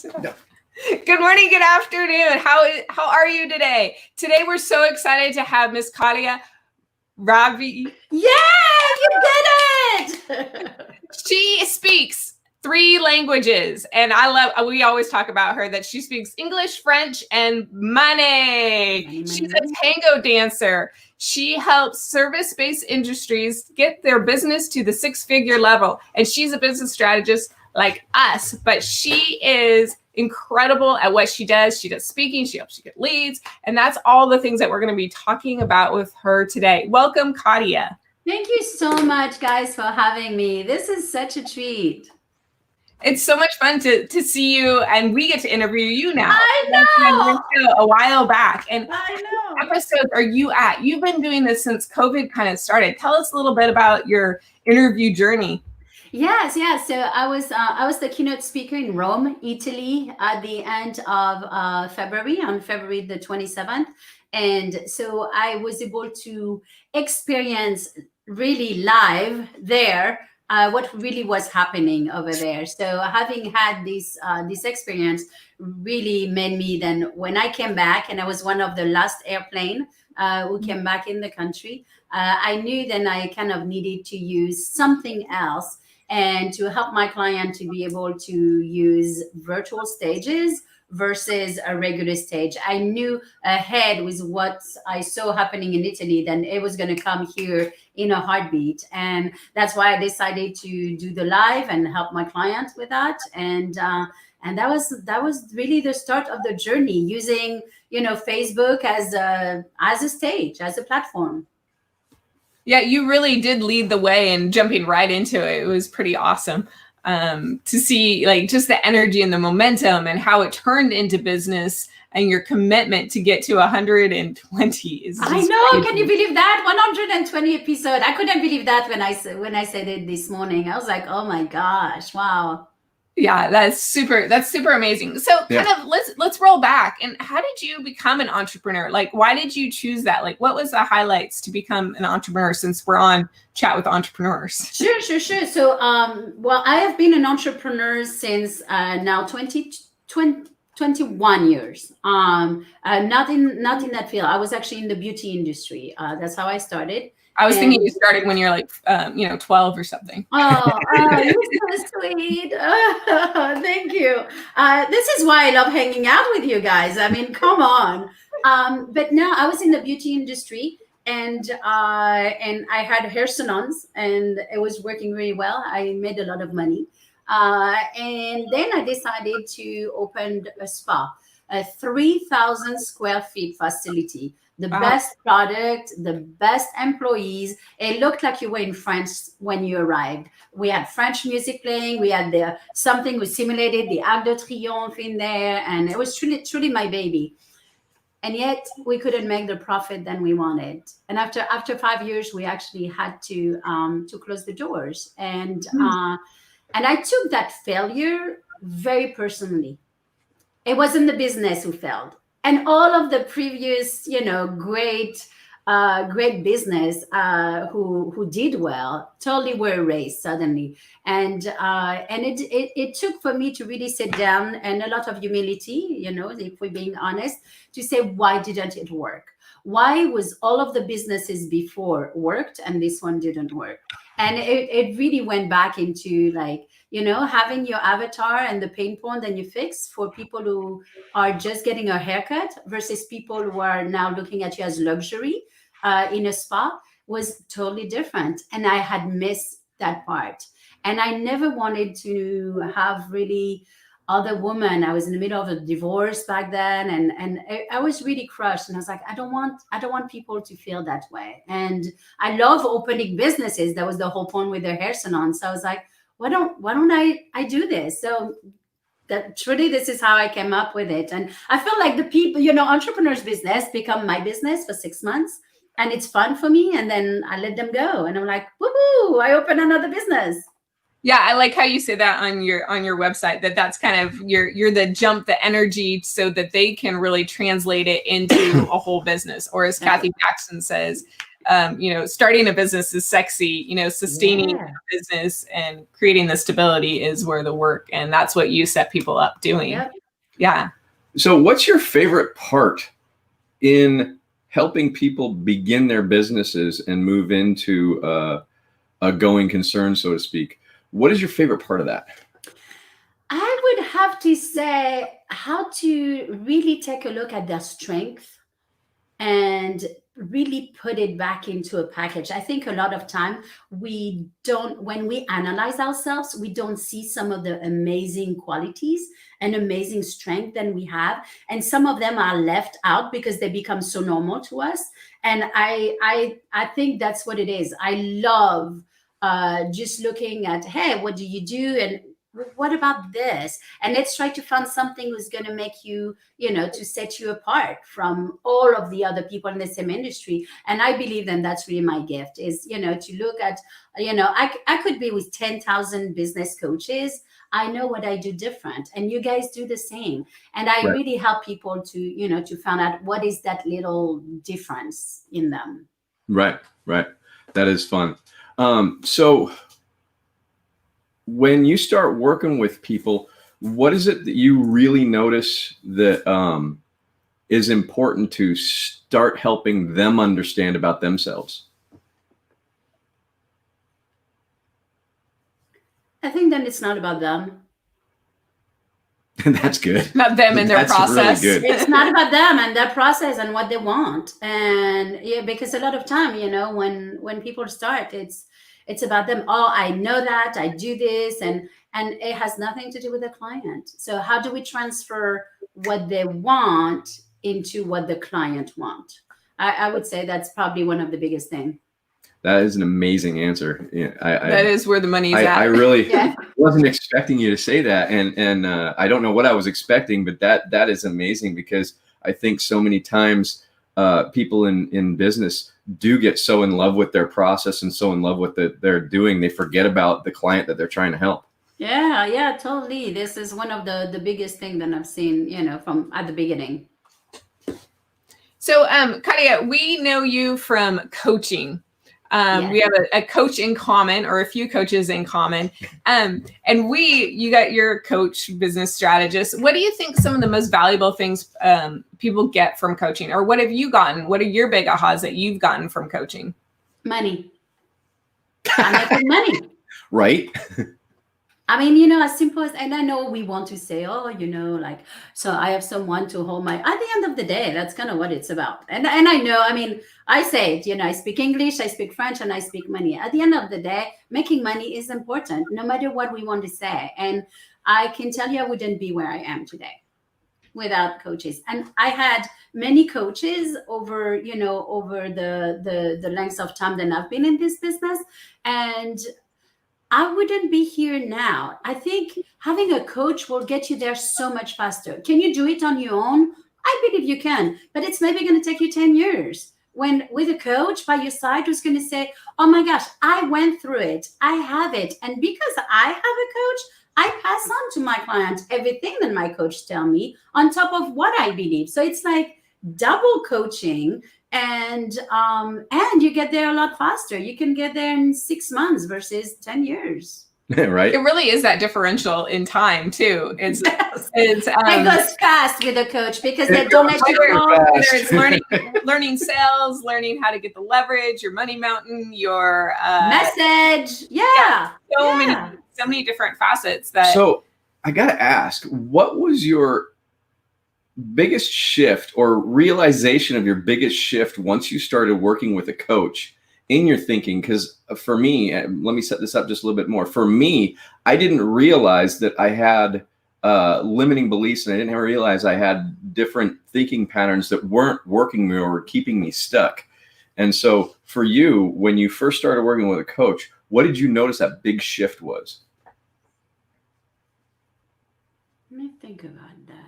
No. Good morning, good afternoon. How are you today? Today we're so excited to have Miss Katia Ravé. Yeah, you did it! She speaks 3 languages, and we always talk about her that she speaks English, French, and money. She's a tango dancer. She helps service-based industries get their business to the 6-figure level, and she's a business strategist like us, but she is incredible at what she does. She does speaking, she helps you get leads, and that's all the things that we're going to be talking about with her today. Welcome, Katia. Thank you so much, guys, for having me. This is such a treat. It's so much fun to see you, and we get to interview you now. I know. A while back. And I know. what episodes are you at? You've been doing this since COVID kind of started. Tell us a little bit about your interview journey. Yes. So I was the keynote speaker in Rome, Italy, at the end of February, on February the 27th. And so I was able to experience really live there what really was happening over there. So having had this experience really made me then, when I came back, and I was one of the last airplane who came back in the country, I knew then I kind of needed to use something else and to help my client to be able to use virtual stages versus a regular stage. I knew ahead with what I saw happening in Italy, then it was going to come here in a heartbeat. And that's why I decided to do the live and help my client with that. And that was really the start of the journey, using, Facebook as a stage, as a platform. Yeah, you really did lead the way and jumping right into it. It was pretty awesome to see, like, just the energy and the momentum and how it turned into business, and your commitment to get to 120 is just I know. crazy. Can you believe that? 120 episode. I couldn't believe that when I said it this morning. I was like, oh my gosh, wow. Yeah, that's super amazing. So kind of let's roll back. And how did you become an entrepreneur? Like, why did you choose that? Like, what was the highlights to become an entrepreneur, since we're on Chat with Entrepreneurs? Sure. So, well, I have been an entrepreneur since now 21 years. Not in that field. I was actually in the beauty industry. That's how I started. I was thinking you started when you're like, 12 or something. Oh, you're so sweet. Thank you. This is why I love hanging out with you guys. I mean, come on. But now I was in the beauty industry, and I had hair salons, and it was working really well. I made a lot of money. And then I decided to open a spa, a 3,000 square feet facility. The best product, the best employees. It looked like you were in France when you arrived. We had French music playing. We had something we simulated the Arc de Triomphe in there, and it was truly my baby. And yet we couldn't make the profit that we wanted. And after 5 years, we actually had to close the doors. And I took that failure very personally. It wasn't the business who failed. And all of the previous, great business who did well totally were erased suddenly. And it took for me to really sit down, and a lot of humility, if we're being honest, to say, why didn't it work? Why was all of the businesses before worked and this one didn't work? And it really went back into, like, having your avatar and the pain point that you fix for people who are just getting a haircut versus people who are now looking at you as luxury in a spa was totally different. And I had missed that part. And I never wanted to have really other women. I was in the middle of a divorce back then, and I was really crushed. And I was like, I don't want people to feel that way. And I love opening businesses. That was the whole point with their hair salon. So I was like, why don't I do this? So that truly, this is how I came up with it. And I feel like the people, entrepreneurs' business become my business for 6 months, and it's fun for me. And then I let them go, and I'm like, woohoo! I open another business. Yeah, I like how you say that on your website, that's kind of you're the jump, the energy, so that they can really translate it into a whole business. Or as Kathy Jackson says, starting a business is sexy, sustaining a business and creating the stability is where the work, and that's what you set people up doing. Yep. Yeah. So what's your favorite part in helping people begin their businesses and move into a going concern, so to speak? What is your favorite part of that? I would have to say how to really take a look at their strength and really put it back into a package. I think a lot of time when we analyze ourselves, we don't see some of the amazing qualities and amazing strength that we have. And some of them are left out because they become so normal to us. And I think that's what it is. I love just looking at, hey, what do you do? And what about this? And let's try to find something who's going to make you, to set you apart from all of the other people in the same industry. And I believe that that's really my gift is, to look at, I could be with 10,000 business coaches. I know what I do different, and you guys do the same. And I really help people to, to find out what is that little difference in them. Right. That is fun. So when you start working with people, what is it that you really notice that is important to start helping them understand about themselves? I think then it's not about them. That's good. Not them and their process. Really good. It's not about them and their process and what they want. And because a lot of time, when people start, it's about them. Oh, I know that, I do this, and it has nothing to do with the client. So how do we transfer what they want into what the client want? I would say that's probably one of the biggest things. That is an amazing answer. Yeah, that is where the money is at. I really wasn't expecting you to say that, and I don't know what I was expecting, but that is amazing, because I think so many times people in business do get so in love with their process and so in love with what they're doing, they forget about the client that they're trying to help. Yeah, totally. This is one of the biggest thing that I've seen, from at the beginning. So, Katia, we know you from coaching. We have a coach in common, or a few coaches in common. And you got your coach business strategist. What do you think some of the most valuable things people get from coaching, or what have you gotten? What are your big ahas that you've gotten from coaching? Money. I'm making money. Right. I mean, as simple as, and I know we want to say, so I have someone to hold at the end of the day, that's kind of what it's about. And I know, I say it, I speak English, I speak French, and I speak money. At the end of the day, making money is important, no matter what we want to say. And I can tell you, I wouldn't be where I am today without coaches. And I had many coaches over the length of time that I've been in this business. And I wouldn't be here now. I think having a coach will get you there so much faster. Can you do it on your own? I believe you can, but it's maybe going to take you 10 years. When with a coach by your side who's going to say, oh my gosh, I went through it, I have it. And because I have a coach, I pass on to my client everything that my coach tell me on top of what I believe. So it's like double coaching. And you get there a lot faster. You can get there in 6 months versus 10 years. Right. It really is that differential in time too. It goes fast with a coach because they don't let you go. Whether it's learning sales, learning how to get the leverage, your money mountain, your message. So many different facets that. So I gotta ask, what was your biggest shift or realization of your biggest shift once you started working with a coach in your thinking? Because for me, let me set this up just a little bit more. For me, I didn't realize that I had limiting beliefs, and I didn't realize I had different thinking patterns that weren't working me or were keeping me stuck. And so for you, when you first started working with a coach, what did you notice that big shift was? Let me think about that.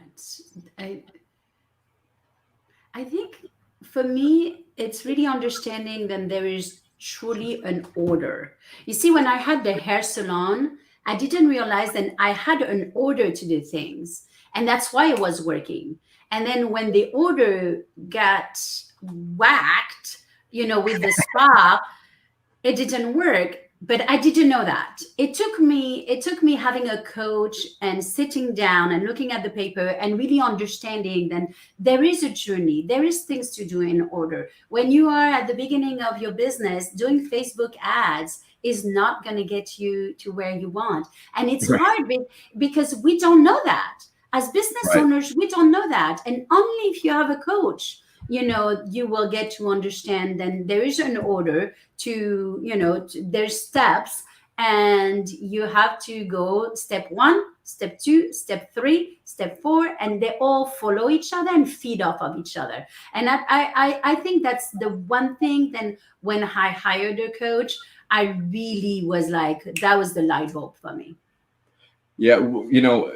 I think for me, it's really understanding that there is truly an order. You see, when I had the hair salon, I didn't realize that I had an order to do things. And that's why it was working. And then when the order got whacked, with the spa, it didn't work. But I didn't know that. It took me having a coach and sitting down and looking at the paper and really understanding that there is a journey, there is things to do in order. When you are at the beginning of your business, doing Facebook ads is not going to get you to where you want. And it's hard because we don't know that. As business owners, we don't know that. And only if you have a coach, you will get to understand then there is an order to, there's steps, and you have to go step 1, step 2, step 3, step 4, and they all follow each other and feed off of each other. And I think that's the one thing. Then when I hired a coach, I really was like, that was the light bulb for me. Yeah,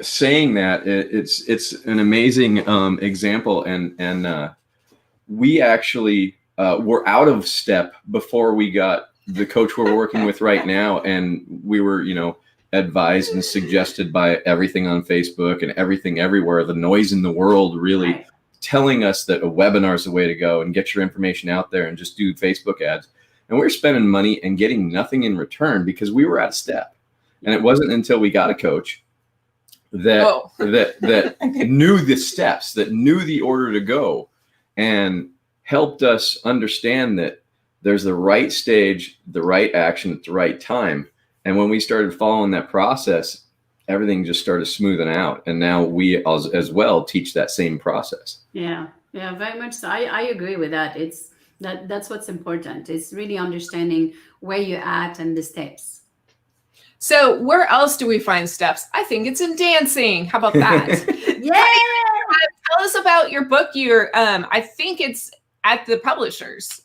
saying that, it's an amazing example, and we actually were out of step before we got the coach we're working with right now, and we were, advised and suggested by everything on Facebook and everything everywhere, the noise in the world really telling us that a webinar is the way to go and get your information out there and just do Facebook ads. And we were spending money and getting nothing in return because we were out of step. And it wasn't until we got a coach that that knew the steps, that knew the order to go, and helped us understand that there's the right stage, the right action at the right time. And when we started following that process, everything just started smoothing out. And now we as well teach that same process. Yeah, very much so. I agree with that. That's what's important. It's really understanding where you're at and the steps. So where else do we find steps? I think it's in dancing. How about that? Yeah. Tell us about your book. I think it's at the publishers.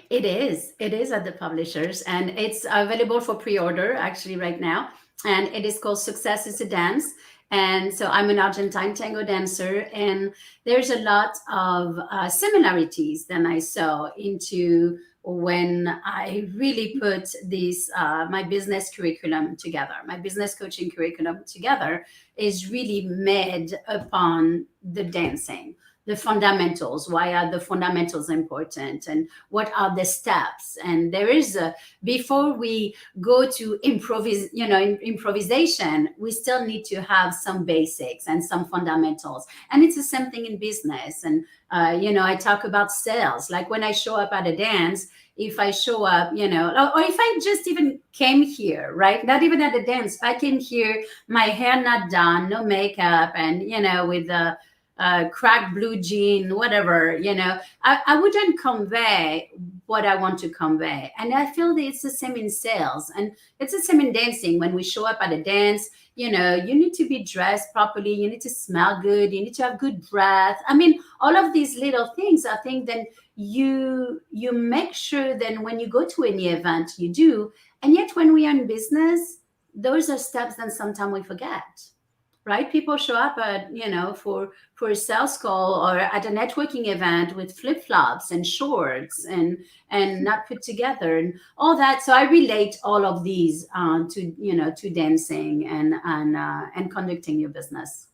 It is at the publishers, and it's available for pre-order actually right now. And it is called Success is a Dance. And so I'm an Argentine tango dancer, and there's a lot of similarities that I saw into when I really put this, my business curriculum together. My business coaching curriculum together is really made upon the dancing, the fundamentals. Why are the fundamentals important, and what are the steps? And there is before we go to improvisation, we still need to have some basics and some fundamentals. And it's the same thing in business. And I talk about sales. Like when I show up at a dance, if I show up, or if I just even came here, right? Not even at a dance, if I came here, my hair not done, no makeup, and with a cracked blue jean, whatever, I wouldn't convey what I want to convey. And I feel that it's the same in sales, and it's the same in dancing. When we show up at a dance, you need to be dressed properly. You need to smell good. You need to have good breath. I mean, all of these little things, I think then you make sure then when you go to any event, you do. And yet when we are in business, those are steps that sometimes we forget. Right? People show up at, for a sales call or at a networking event with flip-flops and shorts and not put together and all that. So I relate all of these to dancing and conducting your business.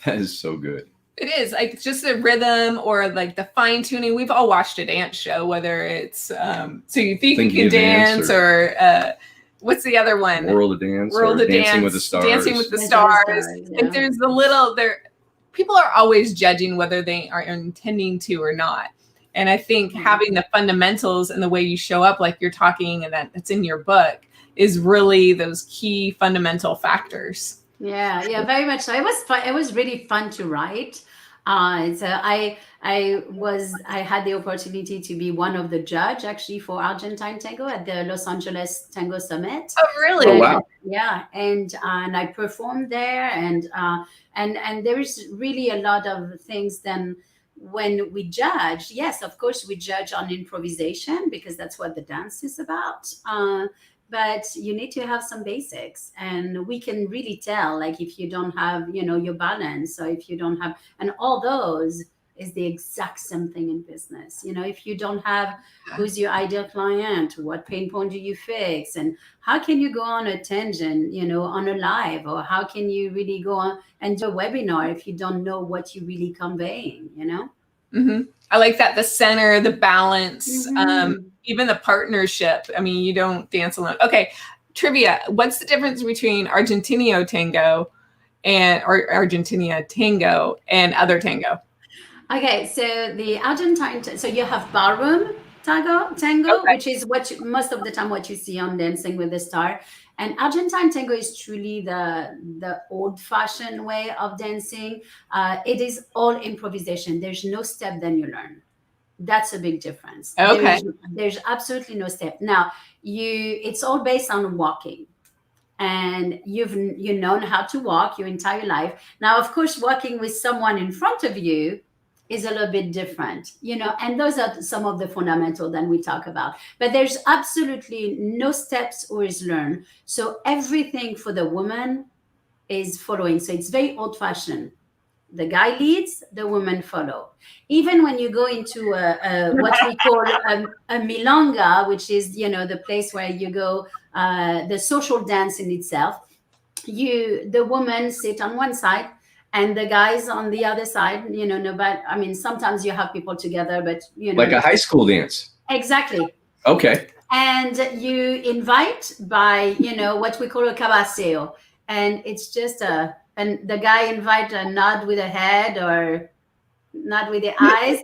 That is so good. It is like just the rhythm or like the fine tuning. We've all watched a dance show, whether it's So You Think You Can Dance or what's the other one? World of Dance. Dancing with the Stars. Dancing with the Stars. Yeah. Like there's people are always judging whether they are intending to or not. And I think having the fundamentals and the way you show up, like you're talking, and that's in your book, is really those key fundamental factors. Yeah, very much so. It was fun. It was really fun to write. So I had the opportunity to be one of the judge actually for Argentine tango at the Los Angeles Tango Summit. Oh, really? Oh, wow. Yeah, and I performed there, and there is really a lot of things. Then when we judge, yes, of course we judge on improvisation because that's what the dance is about. But you need to have some basics, and we can really tell, like if you don't have, your balance, or if you don't have, and all those is the exact same thing in business. If you don't have who's your ideal client, what pain point do you fix, and how can you go on a tangent, on a live, or how can you really go on and do a webinar if you don't know what you're really conveying, Mm-hmm. I like that. The center, the balance. even the partnership. I mean, you don't dance alone. Okay, trivia. What's the difference between Argentino tango or Argentina tango and other tango? Okay, so the Argentine, so you have ballroom tango, Okay. which is most of the time what you see on Dancing with the Star. And Argentine tango is truly the old-fashioned way of dancing. It is all improvisation. There's no step then you learn. That's a big difference. Okay. There's absolutely no step. Now, it's all based on walking. And you've known how to walk your entire life. Now, of course, walking with someone in front of you is a little bit different, and those are some of the fundamental that we talk about. But there's absolutely no steps or is learned. So everything for the woman is following. So it's very old fashioned. The guy leads, the women follow. Even when you go into what we call a milonga, which is the place where you go, the social dance in itself, the women sit on one side and the guys on the other side. Nobody. I mean, sometimes you have people together, but like a high school dance. Exactly. Okay. And you invite by what we call a cabaseo, and it's just and the guy invite a nod with a head or nod with the eyes,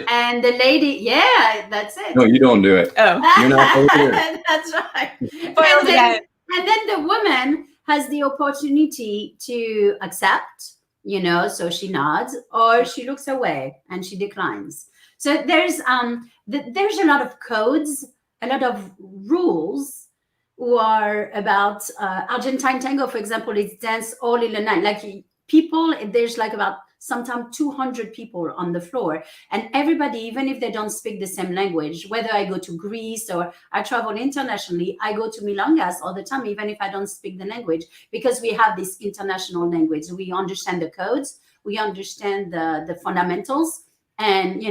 and the lady, yeah, that's it. No, you don't do it. Oh, you're not over That's right. And then the woman has the opportunity to accept, so she nods or she looks away and she declines. So there's a lot of codes, a lot of rules who are about Argentine tango, for example. It's dance all in the night. Like people, there's like about sometimes 200 people on the floor, and everybody, even if they don't speak the same language, whether I go to Greece or I travel internationally, I go to milongas all the time, even if I don't speak the language, because we have this international language. We understand the codes, we understand the fundamentals, and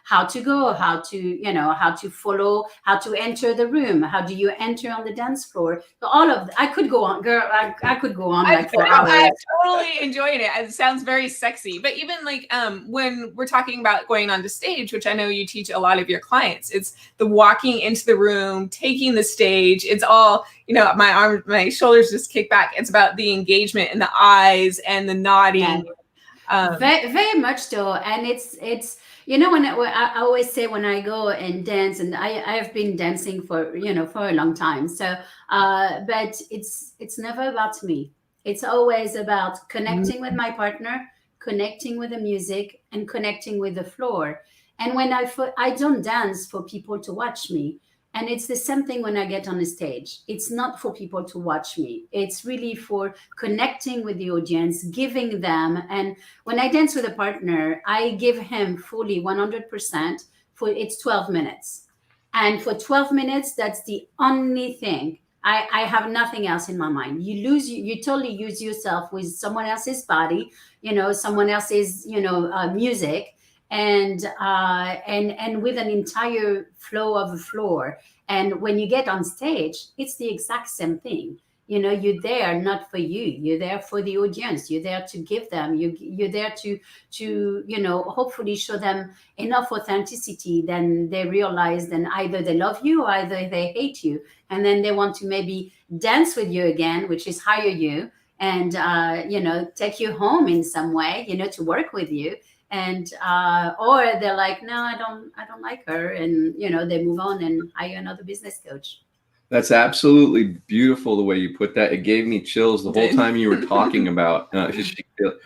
how to go, how to follow, how to enter the room, how do you enter on the dance floor. So all of I could go on, girl. I could go on like for hours. I'm totally enjoying it. It sounds very sexy. But even like when we're talking about going on the stage, which I know you teach a lot of your clients, it's the walking into the room, taking the stage. It's all, my shoulders just kick back. It's about the engagement and the eyes and the nodding. Yeah. Very, very much so. And it's when I always say when I go and dance, and I have been dancing for a long time, so but it's never about me. It's always about connecting with my partner, connecting with the music, and connecting with the floor. And when I don't dance for people to watch me. And it's the same thing when I get on the stage. It's not for people to watch me. It's really for connecting with the audience, giving them. And when I dance with a partner, I give him fully 100% it's 12 minutes. And for 12 minutes, that's the only thing. I have nothing else in my mind. You totally use yourself with someone else's body, someone else's, music. And with an entire flow of the floor. And when you get on stage, it's the exact same thing. You're there not for you. You're there for the audience. You're there to give them. You're there to hopefully show them enough authenticity. Then they realize then either they love you or either they hate you, and then they want to maybe dance with you again, which is hire you and take you home in some way, to work with you. And or they're like, no, I don't like her, and they move on and hire another business coach. That's absolutely beautiful the way you put that. It gave me chills the whole time you were talking about the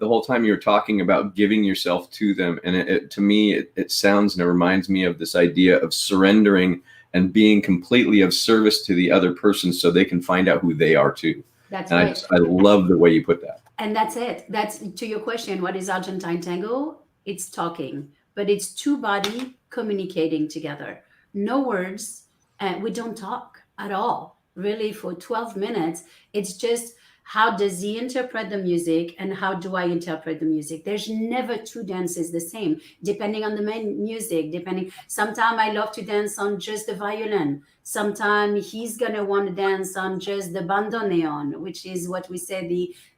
whole time you were talking about giving yourself to them. And to me, it sounds and it reminds me of this idea of surrendering and being completely of service to the other person so they can find out who they are too. That's and right. I love the way you put that. And that's it. That's to your question. What is Argentine tango? It's talking, but it's two body communicating together. No words. We don't talk at all. Really, for 12 minutes, it's just how does he interpret the music and how do I interpret the music? There's never two dances the same, depending on the main music, sometimes I love to dance on just the violin. Sometimes he's going to want to dance on just the bandoneon, which is what we say,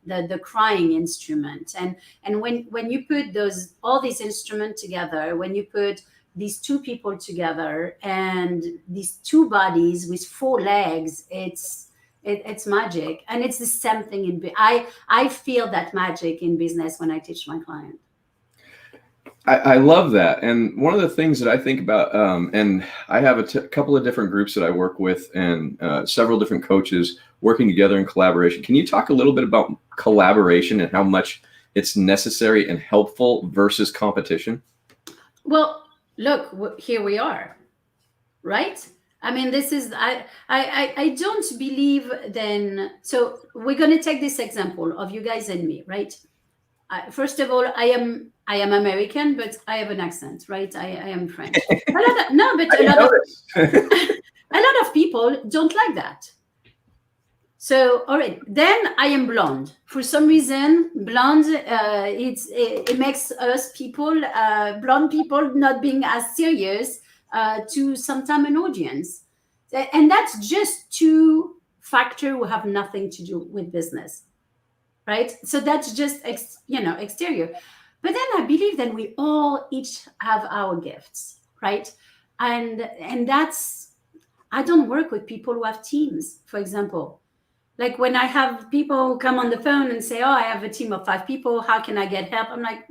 the crying instrument. And when you put all these instruments together, when you put these two people together and these two bodies with four legs, it's magic. And it's the same thing in I feel that magic in business when I teach my client. I love that. And one of the things that I think about, and I have a couple of different groups that I work with, and several different coaches working together in collaboration. Can you talk a little bit about collaboration and how much it's necessary and helpful versus competition? Well, look, here we are, right? I mean, this is I don't believe then. So we're going to take this example of you guys and me, right? First of all, I am American, but I have an accent, right? I am French. A lot of people don't like that. So, all right, then I am blonde. For some reason, blonde, it makes us people, blonde people, not being as serious to sometimes an audience. And that's just two factors who have nothing to do with business, right? So that's just, exterior. But then I believe that we all each have our gifts, right? And that's, I don't work with people who have teams, for example. Like when I have people come on the phone and say, oh, I have a team of 5 people, how can I get help? I'm like,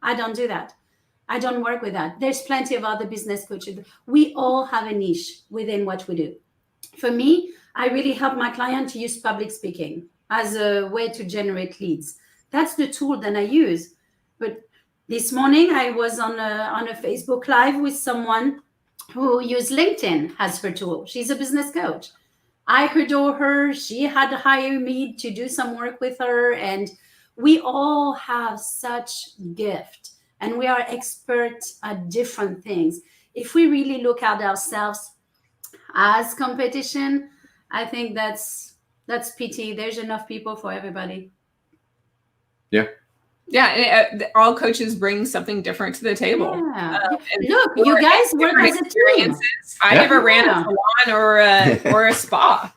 I don't do that. I don't work with that. There's plenty of other business coaches. We all have a niche within what we do. For me, I really help my client to use public speaking as a way to generate leads. That's the tool that I use. But this morning I was on a Facebook Live with someone who used LinkedIn as her tool. She's a business coach. I adore her. She had hired me to do some work with her. And we all have such gift and we are experts at different things. If we really look at ourselves as competition, I think that's pity. There's enough people for everybody. Yeah. Yeah, and all coaches bring something different to the table. Yeah. Look, you guys work as a team. I never ran a salon or a spa.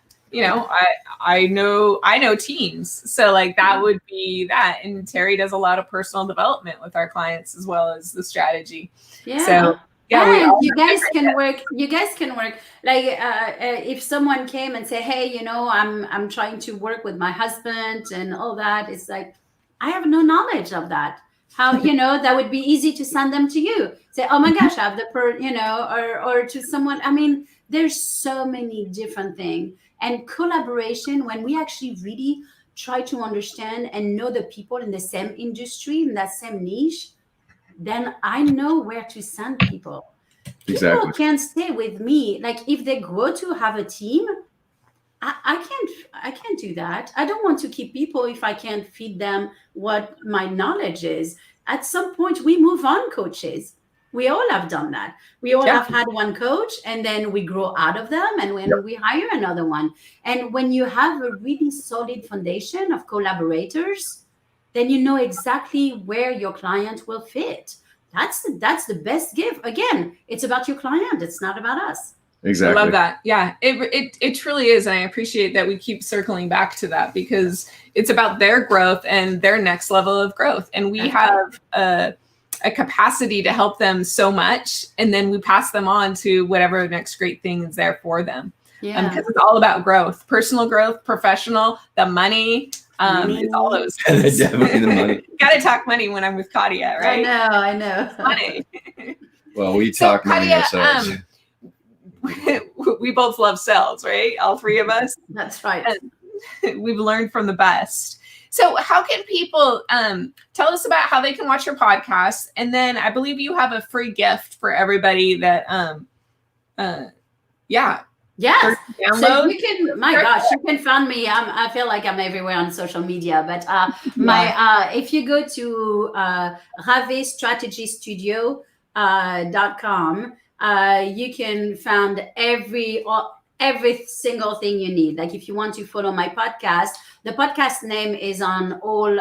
I know teams, so like that would be that. And Terry does a lot of personal development with our clients as well as the strategy. Yeah. So you guys can work. You guys can work. Like if someone came and say, "Hey, I'm trying to work with my husband and all that," it's like, I have no knowledge of that. How, that would be easy to send them to you. Say, oh my gosh, I have or to someone. I mean, there's so many different things. And collaboration, when we actually really try to understand and know the people in the same industry, in that same niche, then I know where to send people. Exactly. People can't stay with me. Like if they grow to have a team, I can't do that. I don't want to keep people if I can't feed them what my knowledge is. At some point, we move on, coaches. We all have done that. We all have had one coach and then we grow out of them and when we hire another one. And when you have a really solid foundation of collaborators, then you know exactly where your client will fit. That's the best gift. Again, it's about your client. It's not about us. Exactly. I love that. Yeah, it truly is. And I appreciate that we keep circling back to that because it's about their growth and their next level of growth. And we have a capacity to help them so much. And then we pass them on to whatever next great thing is there for them. Yeah. Because it's all about growth, personal growth, professional, the money. It's all those things. Definitely the money. Gotta talk money when I'm with Katia, right? I know. Money. Well, we talk money Katia, ourselves. We both love sales, right? All 3 of us. That's right. And we've learned from the best. So how can people tell us about how they can watch your podcast? And then I believe you have a free gift for everybody that, Yes. So you can, gosh, you can find me. I feel like I'm everywhere on social media, but if you go to Ravé Strategy Studio.com, you can find every single thing you need. Like if you want to follow my podcast, the podcast name is on all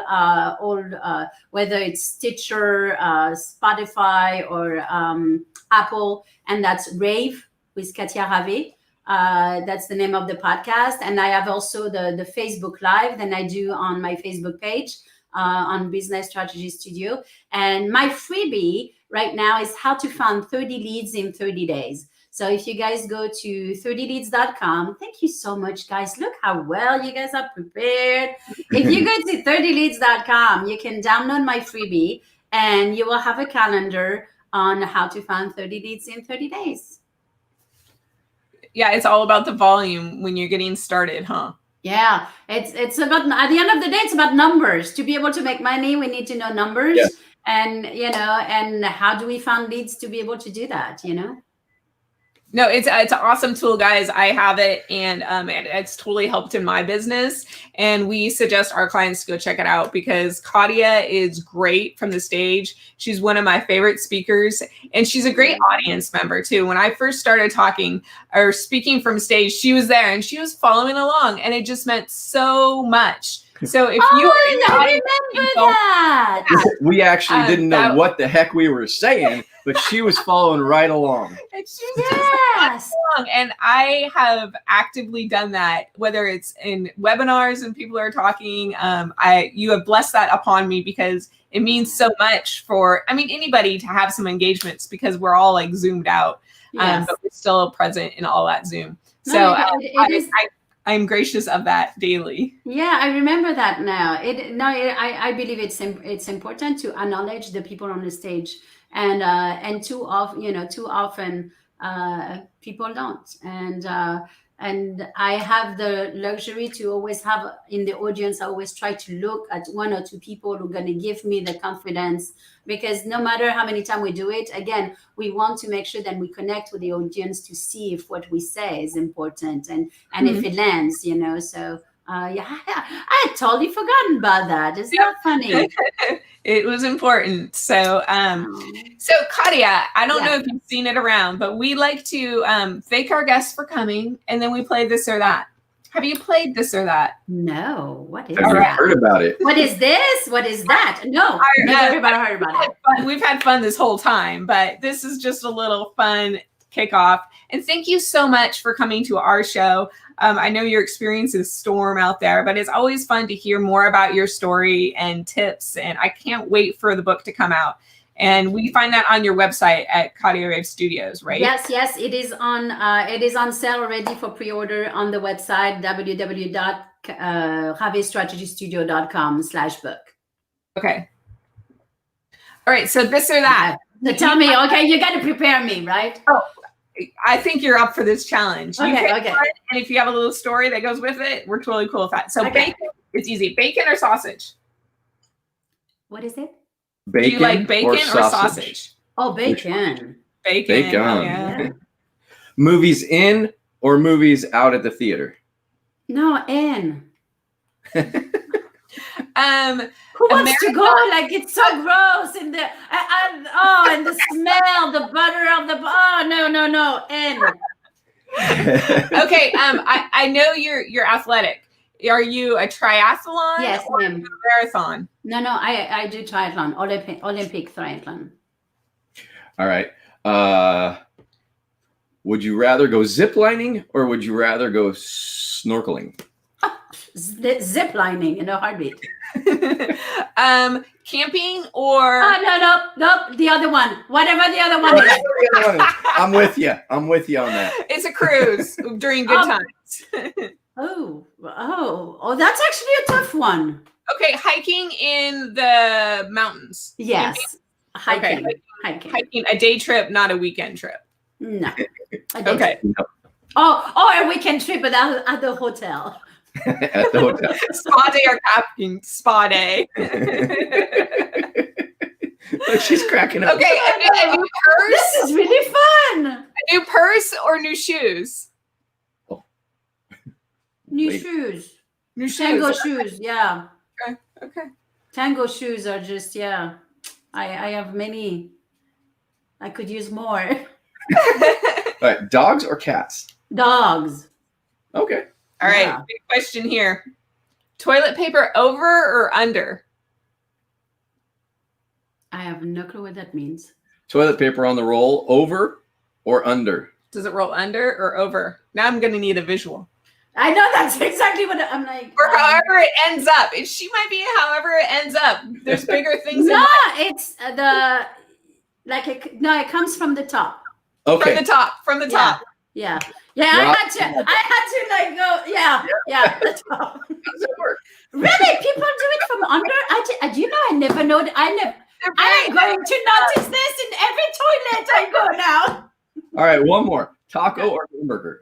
whether it's Stitcher, Spotify, or Apple, and that's Rave with Katia Ravé. That's the name of the podcast. And I have also the Facebook Live that I do on my Facebook page on Business Strategy Studio. And my freebie right now is how to find 30 leads in 30 days. So if you guys go to 30leads.com, thank you so much, guys. Look how well you guys are prepared. If you go to 30leads.com, you can download my freebie and you will have a calendar on how to find 30 leads in 30 days. Yeah, it's all about the volume when you're getting started, huh? Yeah, it's about, at the end of the day, it's about numbers. To be able to make money, we need to know numbers. Yeah. And, and how do we find leads to be able to do that, No, it's an awesome tool, guys. I have it, and it's totally helped in my business. And we suggest our clients to go check it out because Katia is great from the stage. She's one of my favorite speakers, and she's a great audience member too. When I first started talking or speaking from stage, she was there and she was following along, and it just meant so much. So if you are in the audience, remember that. We actually didn't know what the heck we were saying, but she was following right along. And she was just along. And I have actively done that, whether it's in webinars and people are talking. You have blessed that upon me because it means so much for, anybody to have some engagements because we're all like zoomed out, but we're still present in all that Zoom. So I'm gracious of that daily. Yeah, I remember that now. I believe it's important to acknowledge the people on the stage, and too often people don't. And I have the luxury to always have in the audience. I always try to look at one or two people who are going to give me the confidence, because no matter how many times we do it, again, we want to make sure that we connect with the audience to see if what we say is important and if it lands, So I had totally forgotten about that. It's not funny. It was important. So Katia, I don't know if you've seen it around, but we like to thank our guests for coming, and then we play this or that. Have you played this or that? No. What is that? I've heard about it. What is this? What is that? No, never heard about it. We've had fun this whole time, but this is just a little fun kickoff. And thank you so much for coming to our show. I know your experience is storm out there, but it's always fun to hear more about your story and tips. And I can't wait for the book to come out. And we find that on your website at Katia Rave Studios, right? Yes, it is on. It is on sale already for pre-order on the website www.ravestrategystudio.com/book. Okay. All right. So this or that. So tell me. Okay, you got to prepare me, right? Oh, I think you're up for this challenge. Okay. And if you have a little story that goes with it, we're totally cool with that. So bacon, it's easy. Bacon or sausage? What is it? Bacon. Do you like bacon or sausage? Oh, bacon. Bacon. Oh, yeah. Movies in or movies out at the theater? No, in. Who wants to go? Like, it's so gross, and and the smell, the butter of the no, in. Okay, I know you're athletic. Are you a triathlon? Yes, or ma'am. A marathon? No, I do triathlon, Olympic triathlon. All right. Would you rather go zip lining or would you rather go snorkeling? Zip lining in a heartbeat. Camping or no, the other one. Whatever the other one is. I'm with you on that. It's a cruise during good times. Oh, that's actually a tough one. Okay, hiking in the mountains. Yes. Hiking. A day trip, not a weekend trip. No. Okay. No. Oh, a weekend trip at the hotel. At the hotel. Spa day or camping? Spa day. Look, she's cracking up. Okay, a new purse. This is really fun. A new purse or new shoes? New shoes. New shoes. Tango shoes, yeah. Okay. Tango shoes are just, yeah. I have many. I could use more. All right, dogs or cats? Dogs. Okay. All right, big question here. Toilet paper over or under? I have no clue what that means. Toilet paper on the roll, over or under? Does it roll under or over? Now I'm going to need a visual. I know that's exactly what I'm like. Or however it ends up. She might be however it ends up. There's bigger things. No, it's Like no, it comes from the top. Okay. From the top. Yeah. I had to like go. Yeah. The top. How does that work? Really, people do it from under. Do you know? I never know. I am going to notice this in every toilet I go now. All right, one more. Taco or hamburger?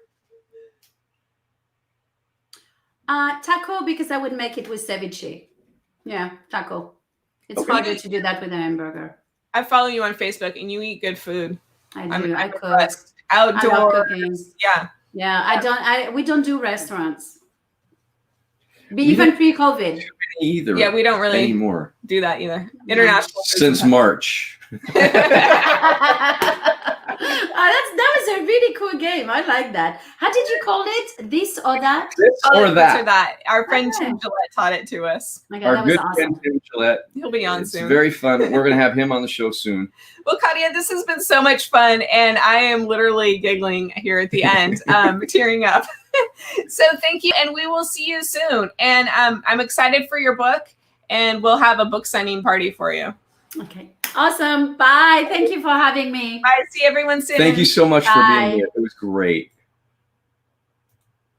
Taco, because I would make it with ceviche. Yeah, taco. It's Okay. harder to do that with a hamburger. I follow you on Facebook, and you eat good food. I do. I cook. Impressed. I love Outdoors. cooking. Yeah. We don't do restaurants. Even pre-COVID. Either. Yeah, we don't really anymore. do that either. International. Since March. That was a really cool game. I like that. How did you call it? This or that? This or that. Or that. Our friend Okay. Tim Gillette taught it to us. My God, Our that was good awesome. friend Tim Gillette. He'll be on It's soon. very fun. We're going to have him on the show soon. Well, Katia, this has been so much fun, and I am literally giggling here at the end, tearing up. So thank you, and we will see you soon. And I'm excited for your book, and we'll have a book signing party for you. Okay. Awesome. Bye. Thank you for having me. Bye. See everyone soon. Thank you so much for Bye. being here. It was great.